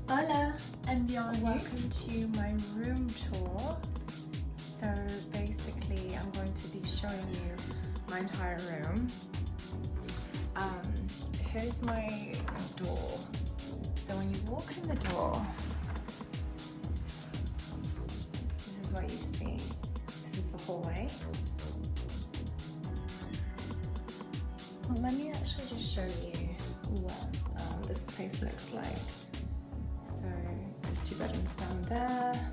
Hola and welcome to my room tour. So basically I'm going to be showing you my entire room. Here's my door. So when you walk in the door, this is what you see. This is the hallway. Well, let me actually just show you what this place looks like. So there's 2 bedrooms down there.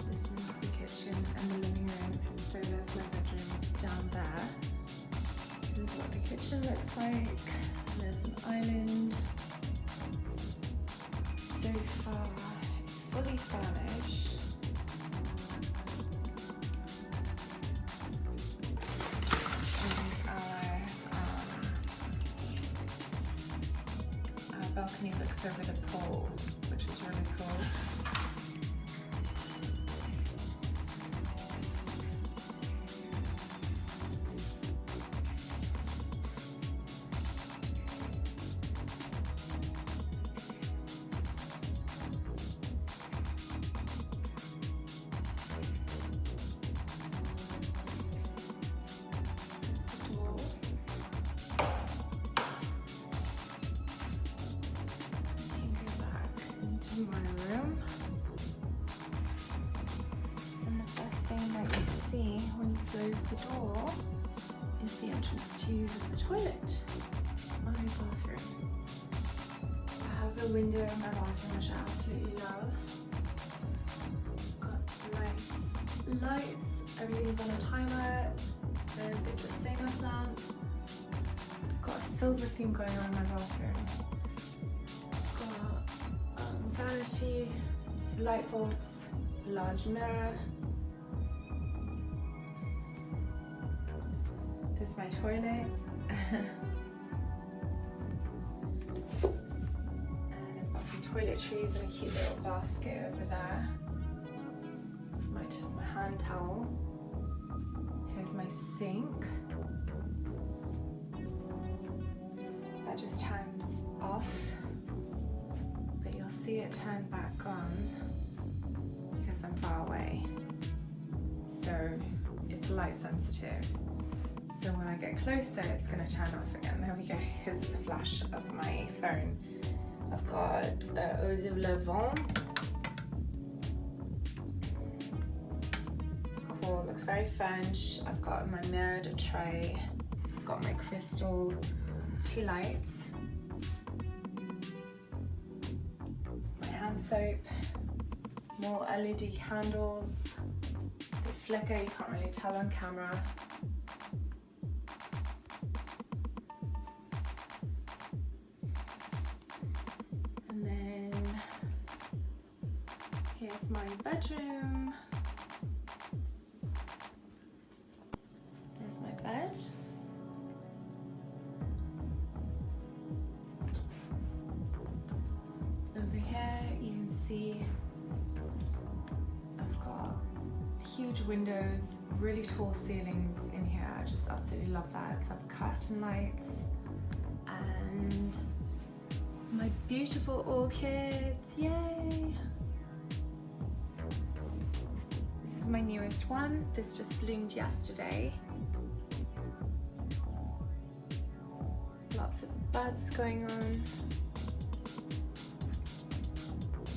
This is the kitchen and the living room. So there's my bedroom down there. This is what the kitchen looks like. There's an island. So far, it's fully furnished. Balcony looks over the pool, which is really cool. My room, and the first thing that you see when you close the door is the entrance to the toilet, my bathroom. I have a window in my bathroom which I absolutely love. Got nice lights, everything's on a timer, there's a Dracaena plant. Got a silver theme going on in my bathroom. Vanity, light bulbs, large mirror. This is my toilet. And I've got some toiletries and a cute little basket over there. My hand towel. Here's my sink. That just turned off. See it turn back on because I'm far away, so it's light sensitive, so when I get closer it's going to turn off again. There we go, because of the flash of my phone. I've got eau de lavant. It's cool, looks very French. I've got my mirror de tray. I've got my crystal tea lights. Soap, more LED candles. They flicker, you can't really tell on camera. And then here's my bedroom. There's my bed. Over here you can see I've got huge windows, really tall ceilings in here. I just absolutely love that. So I have curtain lights and my beautiful orchids, yay! This is my newest one. This just bloomed yesterday. Lots of buds going on.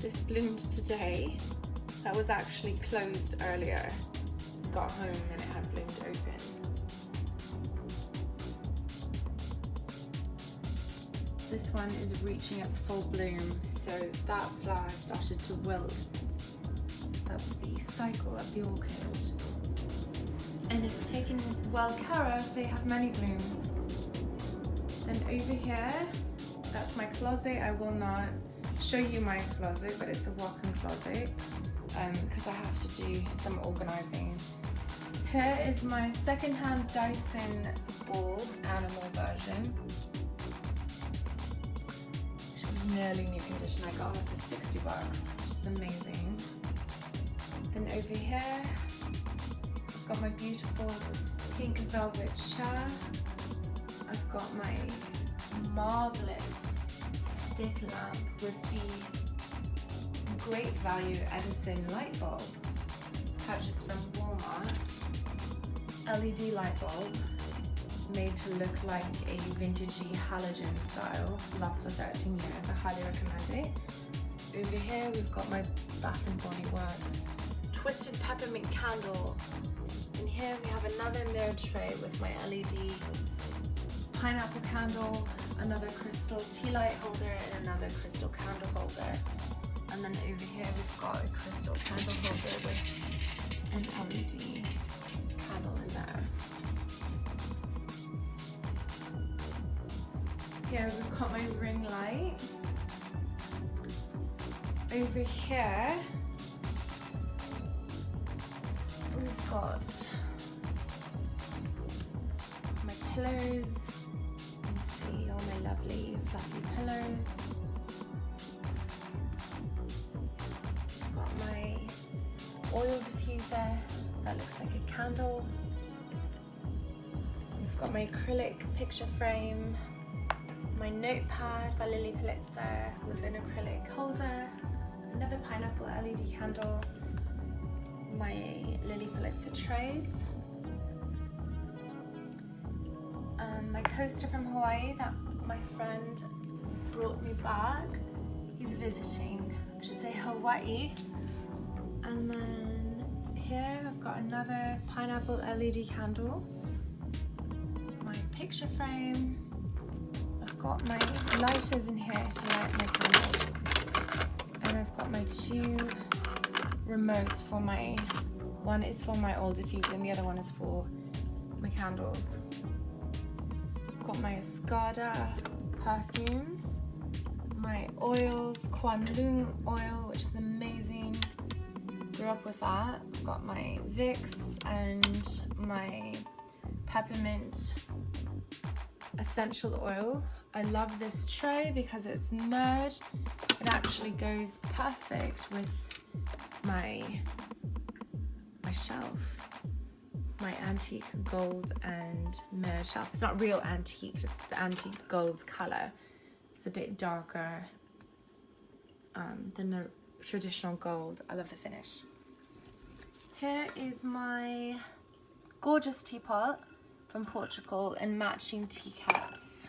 This bloomed today. That was actually closed earlier. Got home and it had bloomed open. This one is reaching its full bloom, so that flower started to wilt. That's the cycle of the orchid. And if taken well care of, they have many blooms. And over here, that's my closet. I will not show you my closet, but it's a walk-in closet because I have to do some organizing. Here is my second-hand Dyson bulb animal version. Which is nearly new condition. I got it for 60 bucks, which is amazing. Then over here, I've got my beautiful pink velvet chair. I've got my marvelous stick lamp with the Great Value Edison light bulb, purchased from Walmart. LED light bulb, made to look like a vintagey halogen style, lasts for 13 years, I highly recommend it. Over here we've got my Bath and Body Works Twisted Peppermint Candle. And here we have another mirrored tray with my LED pineapple candle, another crystal tea light holder, and another crystal candle holder. And then over here we've got a crystal candle holder with an LED candle in there. Here we've got my ring light. Over here we've got my pillows. You can see all my lovely fluffy pillows. I've got my oil diffuser that looks like a candle. We've got my acrylic picture frame, my notepad by Lily Pulitzer with an acrylic holder, another pineapple LED candle, my Lily Pulitzer trays, my coaster from Hawaii that my friend brought me back. He's visiting, I should say, Hawaii. And then here I've got another pineapple LED candle, my picture frame. I've got my lighters in here to light my candles, and I've got my two remotes for my, one is for my oil diffuser and the other one is for my candles. I've got my Escada perfumes, my oils, Kwan Loong oil, which is amazing, grew up with that. I've got my Vicks and my peppermint essential oil. I love this tray because it's mirrored. It actually goes perfect with my shelf, my antique gold and mirrored shelf. It's not real antique, it's the antique gold color. It's a bit darker than the traditional gold. I love the finish. Here is my gorgeous teapot from Portugal and matching teacups.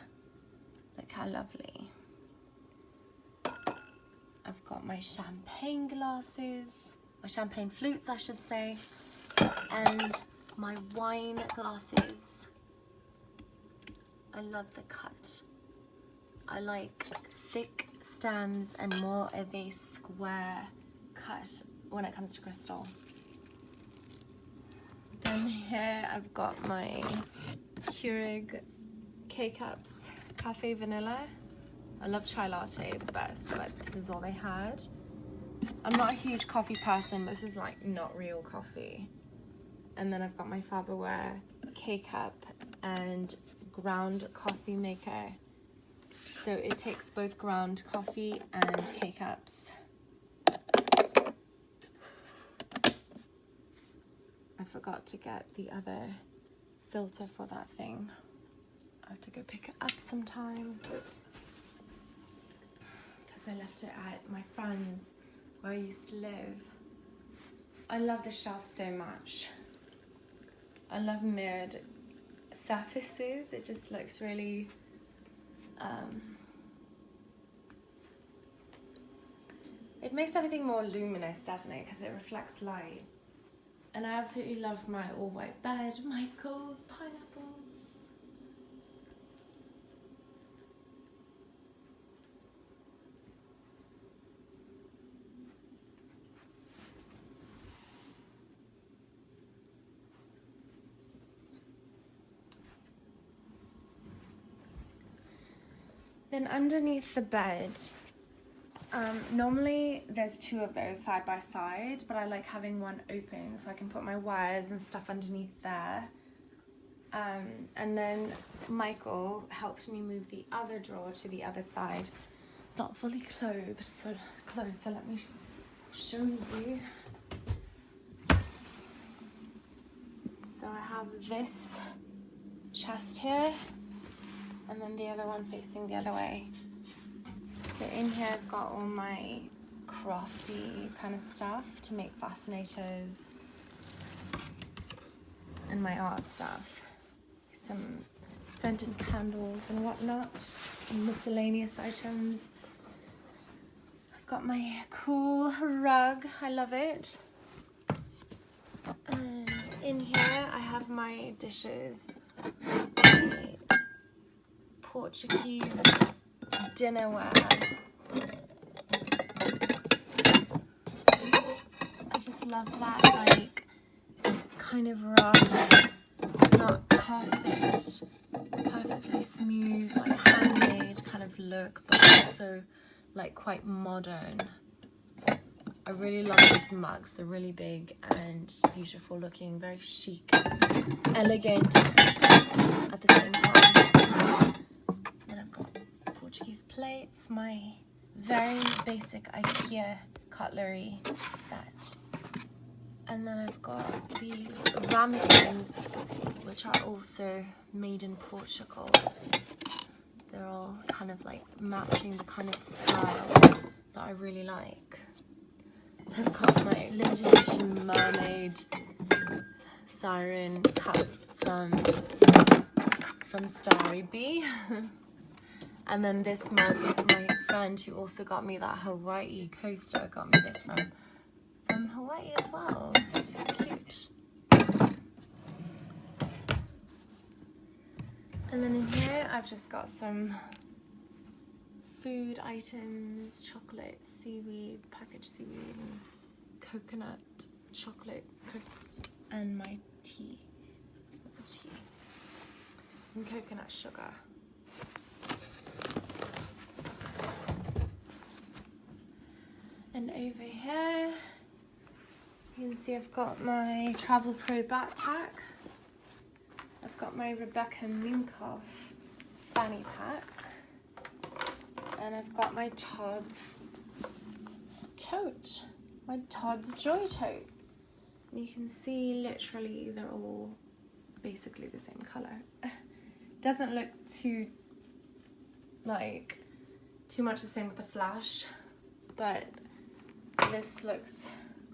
Look how lovely. I've got my champagne glasses, my champagne flutes I should say, and my wine glasses. I love the cut. I like thick stems and more of a square cut when it comes to crystal. Then here I've got my Keurig K-Cups Cafe Vanilla. I love chai latte the best, but this is all they had. I'm not a huge coffee person, but this is like not real coffee. And then I've got my Farberware K-Cup and ground coffee maker. So it takes both ground coffee and K-Cups. I forgot to get the other filter for that thing. I have to go pick it up sometime because I left it at my friend's where I used to live. I love the shelf so much. I love mirrored surfaces. It just looks really it makes everything more luminous, doesn't it? Because it reflects light. And I absolutely love my all white bed, my gold pineapples. Then underneath the bed, normally there's two of those side by side, but I like having one open so I can put my wires and stuff underneath there. And then Michael helped me move the other drawer to the other side. It's not fully clothed, so let me show you. So I have this chest here and then the other one facing the other way. So in here I've got all my crafty kind of stuff to make fascinators and my art stuff. Some scented candles and whatnot, and miscellaneous items. I've got my cool rug, I love it. And in here I have my dishes, my Portuguese dinnerware. I just love that, like, kind of rough, not perfectly smooth, like handmade kind of look, but also like quite modern. I really love these mugs. They're really big and beautiful looking, very chic, elegant at the same time. And I've got Portuguese plates, my very basic IKEA cutlery set. And then I've got these ramekins, which are also made in Portugal. They're all kind of like matching the kind of style that I really like. I've got my limited edition mermaid siren cup from Starry Bee. And then this mug, my friend who also got me that Hawaii coaster got me this from Hawaii as well. So cute. And then in here I've just got some food items, chocolate, seaweed, packaged seaweed, and coconut chocolate crisps, and my tea. Lots of tea. And coconut sugar. And over here, you can see I've got my Travel Pro backpack. I've got my Rebecca Minkoff fanny pack. And I've got my Todd's tote, my Todd's Joy tote. And you can see literally they're all basically the same color. Doesn't look too much the same with the flash, but this looks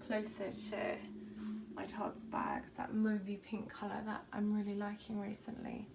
closer to my Todd's bag. It's that movie pink color that I'm really liking recently.